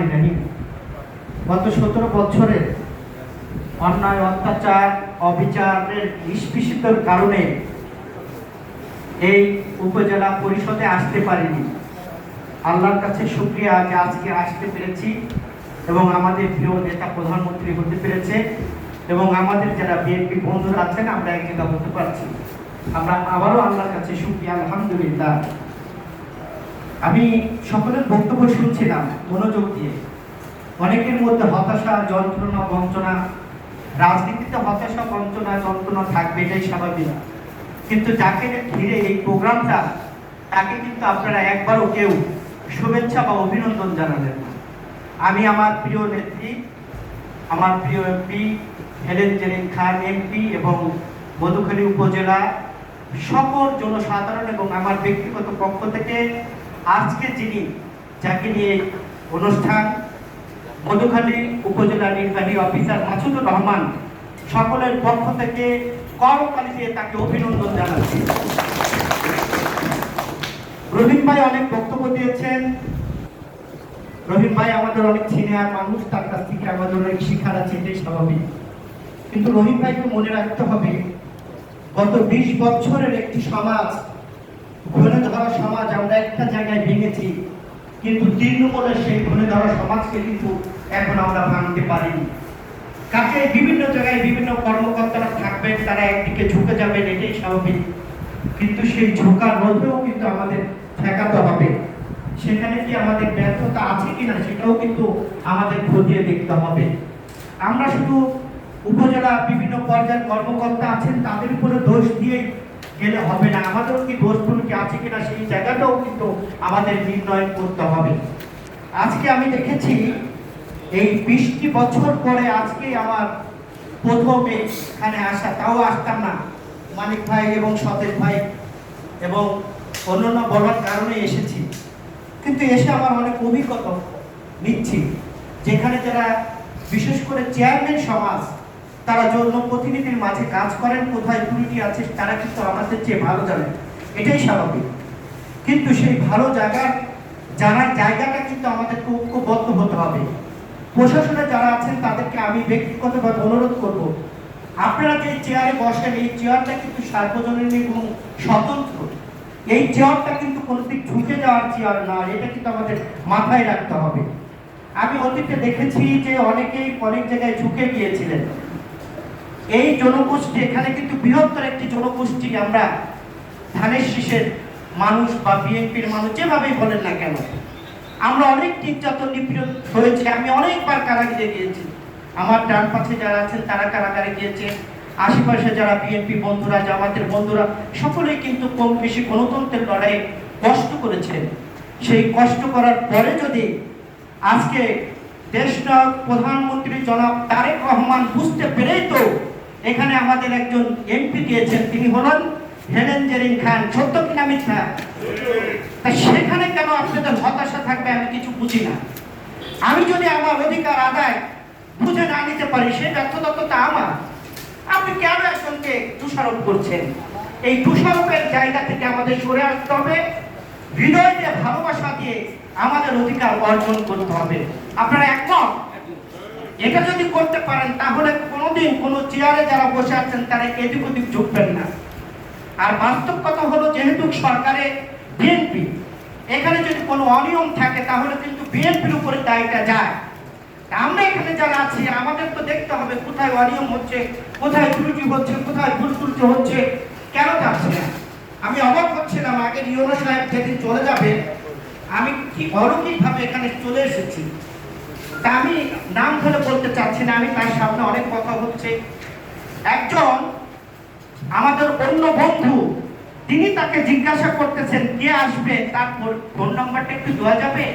রহমানির রহিম। গত 17 বছরের অন্যায়, অত্যাচার, অবিচারের নিষ্পেষিতর কারণে এই উপজেলা পরিষদে আসতে পারিনি। আল্লাহর কাছে শুকরিয়া যে আজকে আসতে পেরেছি এবং আমাদের প্রিয় নেতা প্রধানমন্ত্রী হতে পেরেছে এবং আমাদের যারা বিএনপি বন্ধুরা আছেন আমরা এক জায়গা হতে পারছি। আমরা আবারও আল্লাহর কাছে শুকরিয়া, আলহামদুলিল্লাহ। আমি সকলের বক্তব্য শুনছিলাম মনোযোগ দিয়ে। অনেকের মধ্যে হতাশা, যন্ত্রণা, বঞ্চনা। রাজনীতিতে হতাশা, বঞ্চনা, যন্ত্রণা থাকবে, এটাই স্বাভাবিক। কিন্তু যাকে ঘিরে এই প্রোগ্রামটা, তাকে কিন্তু আপনারা একবারও কেউ শুভেচ্ছা বা অভিনন্দন জানালেন না। আমি আমার প্রিয় নেত্রী, আমার প্রিয় এমপি হেলেন জেরিন খান এমপি এবং মধুখালী উপজেলা সকল জনসাধারণ এবং আমার ব্যক্তিগত পক্ষ থেকে আজকে যিনি যাকে নিয়ে অনুষ্ঠান, মধুখালী উপজেলা নির্বাহী অফিসার মাসুদুর রহমান, সকলের পক্ষ থেকে করতালি দিয়ে তাকে অভিনন্দন জানাচ্ছি। রহিম ভাই অনেক বক্তব্য দিয়েছেন। রহিম ভাই আমাদের অনেক সিনিয়র মানুষ, তার কাছ থেকে আমাদের অনেক শিক্ষার আছে, এটাই স্বাভাবিক। কিন্তু রহিম ভাইকে মনে রাখতে হবে, গত 20 বছরের একটি সমাজ, ঘুরে ধরা সমাজ আমরা একটা জায়গায় ভেঙেছি, কিন্তু তৃণমূলের সেই ঘুরে ধরা সমাজকে কিন্তু এখন আমরা ভাঙতে পারিনি। কাকে বিভিন্ন জায়গায় বিভিন্ন কর্মকর্তারা থাকবেন, তারা একদিকে ঝুঁকে যাবেন, এটাই স্বাভাবিক। কিন্তু সেই ঝোঁকার রোধেও কিন্তু আমাদের ঠেকাতে হবে। সেখানে কি আমাদের ব্যর্থতা আছে কিনা সেটাও কিন্তু আমাদের খতিয়ে দেখতে হবে। আমরা শুধু উপজেলা বিভিন্ন পর্যায়ের কর্মকর্তা আছেন তাদের উপরে দোষ দিয়ে গেলে হবে না, আমাদেরও কি দোষ কি আছে কিনা সেই জায়গাটাও কিন্তু আমাদের নির্ণয় করতে হবে। আজকে আমি দেখেছি এই 20টি বছর পরে আজকে আমার প্রথমে এখানে আসা, তাও আসতাম না, মানিক ভাই এবং সতেজ ভাই এবং অন্যান্য বলার কারণে এসেছি। কিন্তু এসে আমার অনেক অভিজ্ঞতা নিচ্ছি, যেখানে যারা বিশেষ করে চেয়ারম্যান সমাজ, তারা জনপ্রতিনিধির মাঝে কাজ করেন, কোথায় ত্রুটি আছে তারা কিন্তু আমাদের চেয়ে ভালো জানেন, এটাই স্বাভাবিক। কিন্তু সেই ভালো জানার জায়গাটা কিন্তু আমাদেরকে ঐক্যবদ্ধ হতে হবে। প্রশাসনে যারা আছেন তাদেরকে আমি ব্যক্তিগতভাবে অনুরোধ করব, আপনারা যে চেয়ারে বসেন এই চেয়ারটা কিন্তু সার্বজনীন এবং স্বতন্ত্র। এই চেয়ারটা কিন্তু কোনো দিক ঝুঁকে যাওয়ার চেয়ার না, এটা কিন্তু আমাদের মাথায় রাখতে হবে। আমি অতীতে দেখেছি যে অনেকেই অনেক জায়গায় ঝুঁকে গিয়েছিলেন। এই জনগোষ্ঠী এখানে কিন্তু বৃহত্তর একটি জনগোষ্ঠী, আমরা ধানের শীষের মানুষ বা বিএনপির মানুষ যেভাবেই বলেন না কেন, আমরা অনেক নির্যাতন নিপীড়ন হয়েছে। আমি অনেকবার কারাগারে গিয়েছি, আমার ডান পাশে যারা আছেন তারা কারাগারে গিয়েছে, আশেপাশে যারা বিএনপি বন্ধুরা, জামাতের বন্ধুরা সকলেই কিন্তু কম বেশি গণতন্ত্রের লড়াই কষ্ট করেছেন। সেই কষ্ট করার পরে যদি আজকে দেশনায়ক প্রধানমন্ত্রী জনাব তারেক রহমান বুঝতে পেরেই তো এখানে আমাদের একজন এমপি দিয়েছেন, তিনি হলেন হেলেন জেরিন খান। সত্য কিনা মিথ্যা? সেখানে কেন আপনাদের হতাশা থাকবে আমি কিছু বুঝি না। আমি যদি আমার অধিকার আদায় বুঝে না নিতে পারি, সেই ব্যর্থতা তো আমার। আপনি কেন একজনকে দোষারোপ করছেন? এই দোষারোপের জায়গা থেকে আমাদের সরে আসতে হবে, হৃদয় দিয়ে ভালোবাসা দিয়ে আমাদের অধিকার অর্জন করতে হবে। আপনারা একমত? এটা যদি করতে পারেন তাহলে কোনোদিন কোনো চেয়ারে যারা বসে আছেন তারা এদিক ওদিক ঝুঁকবেন না। আর বাস্তব কথা হলো, যেহেতু সরকারে বিএনপি, এখানে যদি কোনো অনিয়ম থাকে তাহলে কিন্তু বিএনপির উপরে দায়টা যায়। আমরা এখানে যারা আছি আমাদের তো দেখতে হবে কোথায় অনিয়ম হচ্ছে, কোথায় ত্রুটি হচ্ছে, কোথায় ভুল ত্রুটি হচ্ছে, কেন যাচ্ছে না। আমি অবাক হচ্ছিলাম, আগে ইউনো সাহেব যেদিন চলে যাবে আমি কি অলৌকিকভাবে এখানে চলে এসেছি। তা আমি নাম ধরে বলতে চাচ্ছি না, আমি তার সামনে অনেক কথা হচ্ছে। একজন আমাদের অন্য বন্ধু, তিনি তাকে জিজ্ঞাসা করতেছেন কে আসবে, তার ফোন নাম্বারটা একটু দেওয়া যাবে,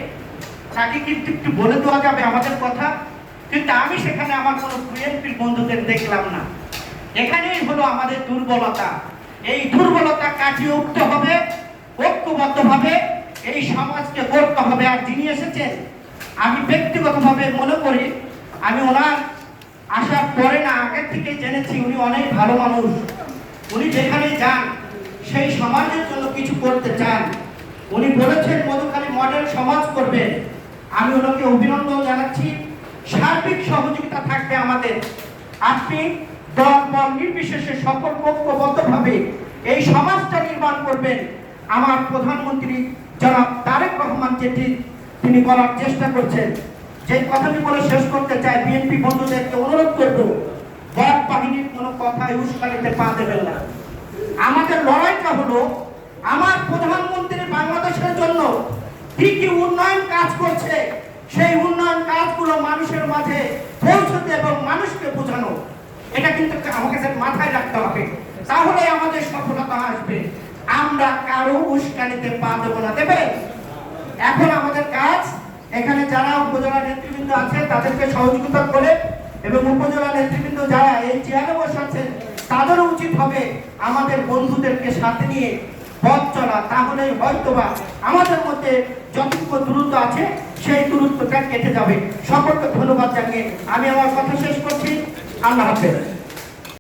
তাকে কিন্তু একটু বলে দেওয়া যাবে আমাদের কথা। কিন্তু আমি সেখানে আমার কোনো বিএনপির বন্ধুদের দেখলাম না। এখানেই হলো আমাদের দুর্বলতা। এই দুর্বলতা কাটিয়ে উঠতে হবে, ঐক্যবদ্ধভাবে এই সমাজকে গড়তে হবে। আর যিনি এসেছেন আমি ব্যক্তিগতভাবে মনে করি, আমি ওনার আসার পরে না আগের থেকে জেনেছি উনি অনেক ভালো মানুষ। উনি যেখানে যান সেই সমাজের জন্য কিছু করতে চান। উনি বলেছেন মধুখালী মডেল সমাজ করবেন। আমি ওনাকে অভিনন্দন আমাদের। আপনি দল বল নির্বিশেষে সকল ঐক্যবদ্ধভাবে এই সমাজটা নির্মাণ করবেন। আমার প্রধানমন্ত্রী জনাব তারেক রহমান যেটি তিনি বলার চেষ্টা করছেন, যে কথাটি বলে শেষ করতে চাই, বিএনপি বন্ধুদেরকে অনুরোধ করব, বড় বাহিনীর কোনো কথায় উস্কানিতে পা দেবেন না। আমাদের লড়াইটা হলো আমার প্রধানমন্ত্রী বাংলাদেশের জন্য কি কি উন্নয়ন কাজ করছে, সেই উন্নয়ন কাজগুলো মানুষের মাঝে পৌঁছতে এবং মানুষকে বোঝানো। এটা কিন্তু আমাকে মাথায় রাখতে হবে, তাহলে আমাদের সফলতা আসবে। আমরা কারো উস্কানিতে পা দেবো না, দেবে। এখন আমাদের কাজ, এখানে যারা উপজেলা নেতৃবৃন্দ আছে তাদেরকে সহযোগিতা করে, এবং উপজেলা নেতৃবৃন্দ যারা এই চেয়ারে বসে আছেন তাদেরও উচিত হবে আমাদের বন্ধুদেরকে সাথে নিয়ে পথ চলা, তাহলেই হয়তোবা আমাদের মধ্যে যতটুকু দূরত্ব আছে সেই দূরত্বটা কেটে যাবে। সকলকে ধন্যবাদ জানিয়ে আমি আমার কথা শেষ করছি। আল্লাহ হাফেজ।